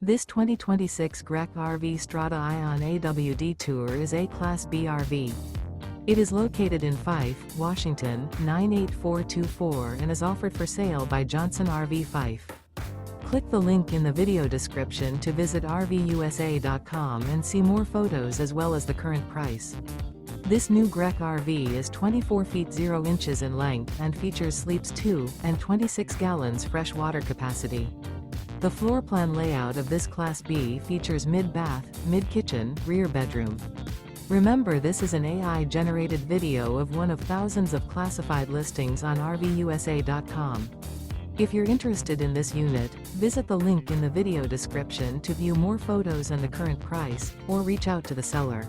This 2026 Grech RV Strada on AWD TOUR is a Class B RV. It is located in Fife, Washington, 98424 and is offered for sale by Johnson RV Fife. Click the link in the video description to visit RVUSA.com and see more photos as well as the current price. This new Grech RV is 24 feet 0 inches in length and features sleeps 2 and 26 gallons fresh water capacity. The floor plan layout of this Class B features mid-bath, mid-kitchen, rear bedroom. Remember, this is an AI-generated video of one of thousands of classified listings on RVUSA.com. If you're interested in this unit, visit the link in the video description to view more photos and the current price, or reach out to the seller.